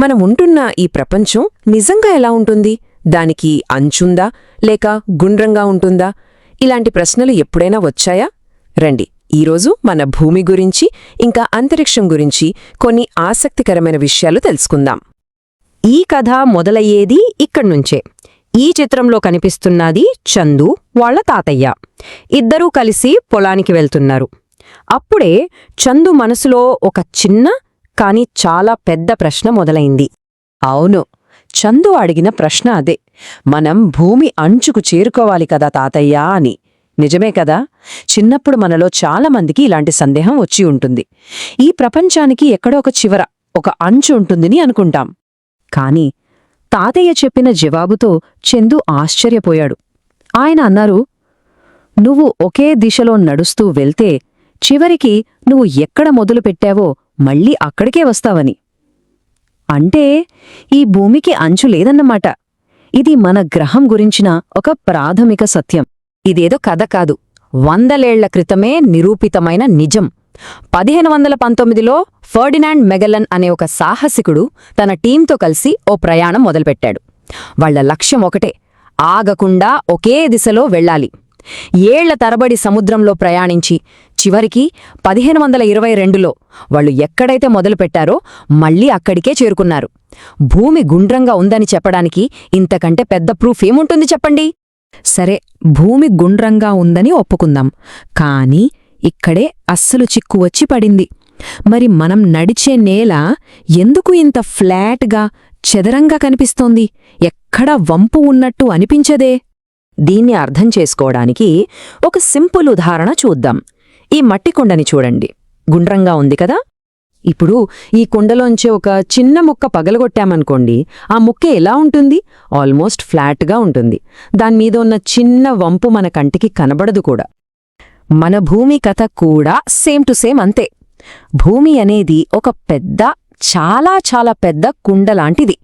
మనం ఉంటున్న ఈ ప్రపంచం నిజంగా ఎలా ఉంటుంది? దానికి అంచుందా లేక గుండ్రంగా ఉంటుందా? ఇలాంటి ప్రశ్నలు ఎప్పుడైనా వచ్చాయా? రండి, ఈరోజు మన భూమి గురించి ఇంకా అంతరిక్షం గురించి కొన్ని ఆసక్తికరమైన విషయాలు తెలుసుకుందాం. ఈ కథ మొదలయ్యేది ఇక్కడ్నుంచే. ఈ చిత్రంలో కనిపిస్తున్నది చందు వాళ్ళ తాతయ్య. ఇద్దరూ కలిసి పొలానికి వెళ్తున్నారు. అప్పుడే చందు మనసులో ఒక చిన్న కాని చాలా పెద్ద ప్రశ్న మొదలైంది. అవును, చందు అడిగిన ప్రశ్న అదే. మనం భూమి అంచుకు చేరుకోవాలి కదా తాతయ్యా అని. నిజమే కదా? చిన్నప్పుడు మనలో చాలామందికి ఇలాంటి సందేహం వచ్చి ఉంటుంది. ఈ ప్రపంచానికి ఎక్కడో ఒక చివర ఒక అంచు ఉంటుందని అనుకుంటాం. కాని తాతయ్య చెప్పిన జవాబుతో చందు ఆశ్చర్యపోయాడు. ఆయన అన్నారు, నువ్వు ఒకే దిశలో నడుస్తూ వెళ్తే చివరికి నువ్వు ఎక్కడ మొదలుపెట్టావో మళ్ళీ అక్కడికే వస్తావని. అంటే ఈ భూమికి అంచు లేదన్నమాట. ఇది మన గ్రహం గురించిన ఒక ప్రాథమిక సత్యం. ఇదేదో కథ కాదు, 100 ఏళ్ల క్రితమే నిరూపితమైన నిజం. 1519లో ఫర్డినాండ్ మెగల్లన్ అనే ఒక సాహసికుడు తన టీంతో కలిసి ఓ ప్రయాణం మొదలుపెట్టాడు. వాళ్ల లక్ష్యం ఒకటే, ఆగకుండా ఒకే దిశలో వెళ్ళాలి. ఏళ్ల తరబడి సముద్రంలో ప్రయాణించి చివరికి 1522లో వాళ్లు ఎక్కడైతే మొదలుపెట్టారో మళ్లీ అక్కడికే చేరుకున్నారు. భూమి గుండ్రంగా ఉందని చెప్పడానికి ఇంతకంటే పెద్ద ప్రూఫ్ ఏముంటుంది చెప్పండి? సరే, భూమి గుండ్రంగా ఉందని ఒప్పుకుందాం. కాని ఇక్కడే అస్సలు చిక్కు వచ్చి పడింది. మరి మనం నడిచే నేల ఎందుకు ఇంత ఫ్లాట్గా చదరంగా కనిపిస్తోంది? ఎక్కడా వంపు ఉన్నట్టు అనిపించదే? దీన్ని అర్థం చేసుకోవడానికి ఒక సింపుల్ ఉదాహరణ చూద్దాం. ఈ మట్టి కుండని చూడండి, గుండ్రంగా ఉంది కదా? ఇప్పుడు ఈ కుండలోంచే ఒక చిన్న ముక్క పగలగొట్టామనుకోండి, ఆ ముక్క ఎలా ఉంటుంది? ఆల్మోస్ట్ ఫ్లాట్గా ఉంటుంది. దానిమీద ఉన్న చిన్న వంపు మన కంటికి కనబడదు కూడా. మన భూమి కథ కూడా సేమ్ టు సేమ్ అంతే. భూమి అనేది ఒక పెద్ద, చాలా చాలా పెద్ద కుండలాంటిది.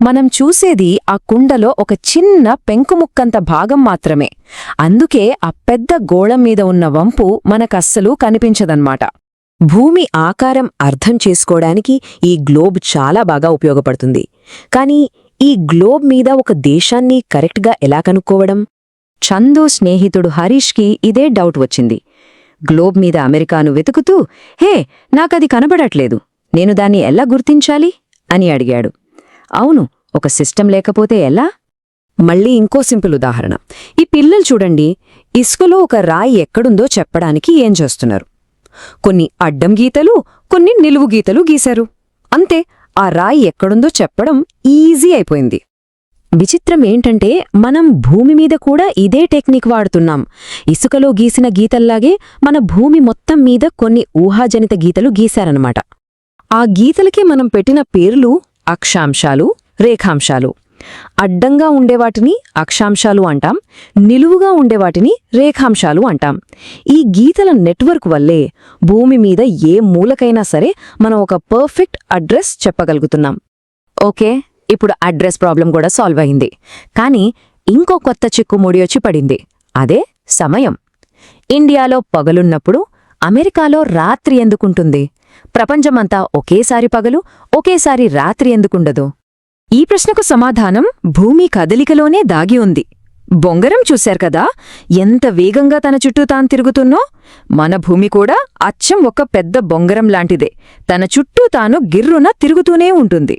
మనం చూసేది ఆ కుండలో ఒక చిన్న పెంకుముక్కంత భాగం మాత్రమే. అందుకే ఆ పెద్ద గోళం మీద ఉన్న వంపు మనకస్సలు కనిపించదన్నమాట. భూమి ఆకారం అర్థం చేసుకోవడానికి ఈ గ్లోబ్ చాలా బాగా ఉపయోగపడుతుంది. కానీ ఈ గ్లోబ్ మీద ఒక దేశాన్ని కరెక్ట్గా ఎలా కనుక్కోవడం? చందు స్నేహితుడు హరీష్కి ఇదే డౌట్ వచ్చింది. గ్లోబ్ మీద అమెరికాను వెతుకుతూ, హే, నాకది కనబడట్లేదు, నేను దాన్ని ఎలా గుర్తించాలి అని అడిగాడు. అవును, ఒక సిస్టం లేకపోతే ఎలా? మళ్ళీ ఇంకో సింపుల్ ఉదాహరణ. ఈ పిల్లలు చూడండి, ఇసుకలో ఒక రాయి ఎక్కడుందో చెప్పడానికి ఏం చేస్తున్నారు? కొన్ని అడ్డం గీతలు, కొన్ని నిలువు గీతలు గీశారు. అంతే, ఆ రాయి ఎక్కడుందో చెప్పడం ఈజీ అయిపోయింది. విచిత్రం ఏంటంటే మనం భూమి మీద కూడా ఇదే టెక్నిక్ వాడుతున్నాం. ఇసుకలో గీసిన గీతల్లాగే మన భూమి మొత్తం మీద కొన్ని ఊహాజనిత గీతలు గీశారన్నమాట. ఆ గీతలకి మనం పెట్టిన పేర్లు అక్షాంశాలు, రేఖాంశాలు. అడ్డంగా ఉండేవాటిని అక్షాంశాలు అంటాం, నిలువుగా ఉండేవాటిని రేఖాంశాలు అంటాం. ఈ గీతల నెట్వర్క్ వల్లే భూమి మీద ఏ మూలకైనా సరే మనం ఒక పర్ఫెక్ట్ అడ్రస్ చెప్పగలుగుతున్నాం. ఓకే, ఇప్పుడు అడ్రస్ ప్రాబ్లం కూడా సాల్వ్ అయింది. కానీ ఇంకో కొత్త చిక్కుముడి వచ్చి పడింది. అదే సమయం. ఇండియాలో పగలున్నప్పుడు అమెరికాలో రాత్రి ఎందుకుంటుంది? ప్రపంచమంతా ఒకేసారి పగలు, ఒకేసారి రాత్రి ఎందుకుండదు? ఈ ప్రశ్నకు సమాధానం భూమి కదలికలోనే దాగి ఉంది. బొంగరం చూశారు కదా, ఎంత వేగంగా తన చుట్టూ తాను తిరుగుతున్నో? మన భూమి కూడా అచ్చం ఒక పెద్ద బొంగరం లాంటిదే. తన చుట్టూ తాను గిర్రున తిరుగుతూనే ఉంటుంది.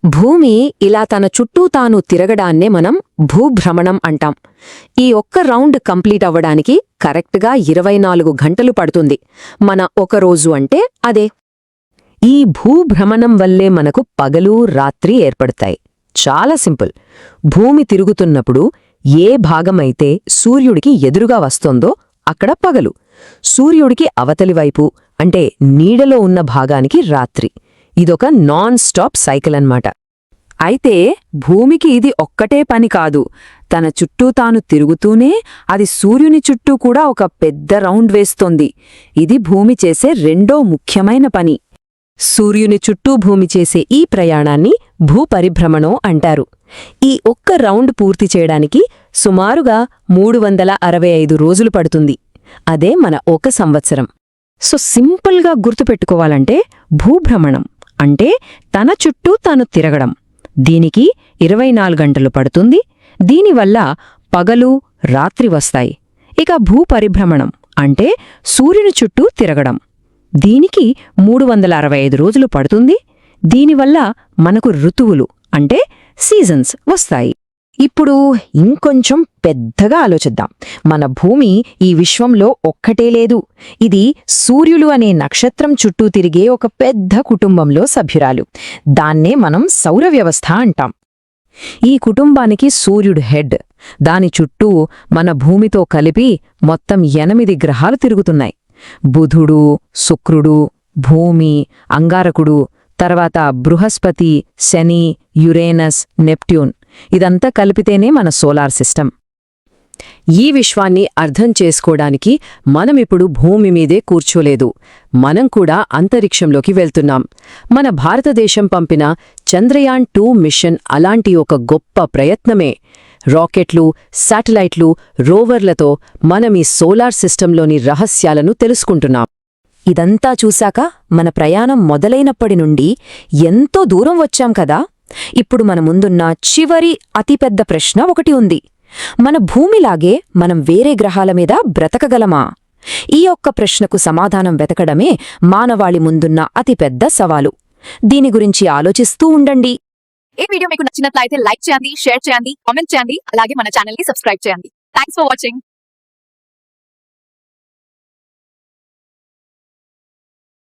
భూమి ఇలా తన చుట్టూ తాను తిరగడాన్నే మనం భూభ్రమణం అంటాం. ఈ ఒక్క రౌండ్ కంప్లీట్ అవ్వడానికి కరెక్ట్గా 24 గంటలు పడుతుంది. మన ఒక రోజు అంటే అదే. ఈ భూభ్రమణం వల్లే మనకు పగలు, రాత్రి ఏర్పడతాయి. చాలా సింపుల్. భూమి తిరుగుతున్నప్పుడు ఏ భాగమైతే సూర్యుడికి ఎదురుగా వస్తోందో అక్కడ పగలు, సూర్యుడికి అవతలివైపు అంటే నీడలో ఉన్న భాగానికి రాత్రి. ఇదొక నాన్ స్టాప్ సైకిల్ అన్నమాట. అయితే భూమికి ఇది ఒక్కటే పని కాదు. తన చుట్టూ తాను తిరుగుతూనే అది సూర్యుని చుట్టూ కూడా ఒక పెద్ద రౌండ్ వేస్తోంది. ఇది భూమి చేసే రెండో ముఖ్యమైన పని. సూర్యుని చుట్టూ భూమి చేసే ఈ ప్రయాణాన్ని భూపరిభ్రమణం అంటారు. ఈ ఒక్క రౌండ్ పూర్తి చేయడానికి సుమారుగా 365 రోజులు పడుతుంది. అదే మన ఒక సంవత్సరం. సో సింపుల్గా గుర్తుపెట్టుకోవాలంటే భూభ్రమణం అంటే తన చుట్టూ తాను తిరగడం. దీనికి 24 గంటలు పడుతుంది. దీనివల్ల పగలు రాత్రి వస్తాయి. ఇక భూపరిభ్రమణం అంటే సూర్యుని చుట్టూ తిరగడం. దీనికి 365 రోజులు పడుతుంది. దీనివల్ల మనకు ఋతువులు అంటే సీజన్స్ వస్తాయి. ఇప్పుడు ఇంకొంచెం పెద్దగా ఆలోచిద్దాం. మన భూమి ఈ విశ్వంలో ఒక్కటే లేదు. ఇది సూర్యులు అనే నక్షత్రం చుట్టూ తిరిగే ఒక పెద్ద కుటుంబంలో సభ్యురాలు. దాన్నే మనం సౌరవ్యవస్థ అంటాం. ఈ కుటుంబానికి సూర్యుడు హెడ్. దాని చుట్టూ మన భూమితో కలిపి మొత్తం 8 గ్రహాలు తిరుగుతున్నాయి. బుధుడు, శుక్రుడు, భూమి, అంగారకుడు, తర్వాత బృహస్పతి, శని, యురేనస్, నెప్ట్యూన్. ఇదంతా కలిపితేనే మన సోలార్ సిస్టమ్. ఈ విశ్వాన్ని అర్థం చేసుకోవడానికి మనమిప్పుడు భూమి మీదే కూర్చోలేదు. మనం కూడా అంతరిక్షంలోకి వెళ్తున్నాం. మన భారతదేశం పంపిన చంద్రయాన్-2 మిషన్ అలాంటి ఒక గొప్ప ప్రయత్నమే. రాకెట్లు, శాటిలైట్లు, రోవర్లతో మనం ఈ సోలార్ సిస్టంలోని రహస్యాలను తెలుసుకుంటున్నాం. ఇదంతా చూశాక మన ప్రయాణం మొదలైనప్పటి నుండి ఎంతో దూరం వచ్చాం కదా. ఇప్పుడు మన ముందున్న చివరి అతిపెద్ద ప్రశ్న ఒకటి ఉంది. మన భూమిలాగే మనం వేరే గ్రహాల మీద బ్రతకగలమా? ఈ ఒక్క ప్రశ్నకు సమాధానం వెతకడమే మానవాళి ముందున్న అతిపెద్ద సవాలు. దీని గురించి ఆలోచిస్తూ ఉండండి. ఈ వీడియో మీకు నచ్చినట్లయితే లైక్ చేయండి, షేర్ చేయండి, కామెంట్ చేయండి, అలాగే మన ఛానల్ ని సబ్స్క్రైబ్ చేయండి. Thanks for watching.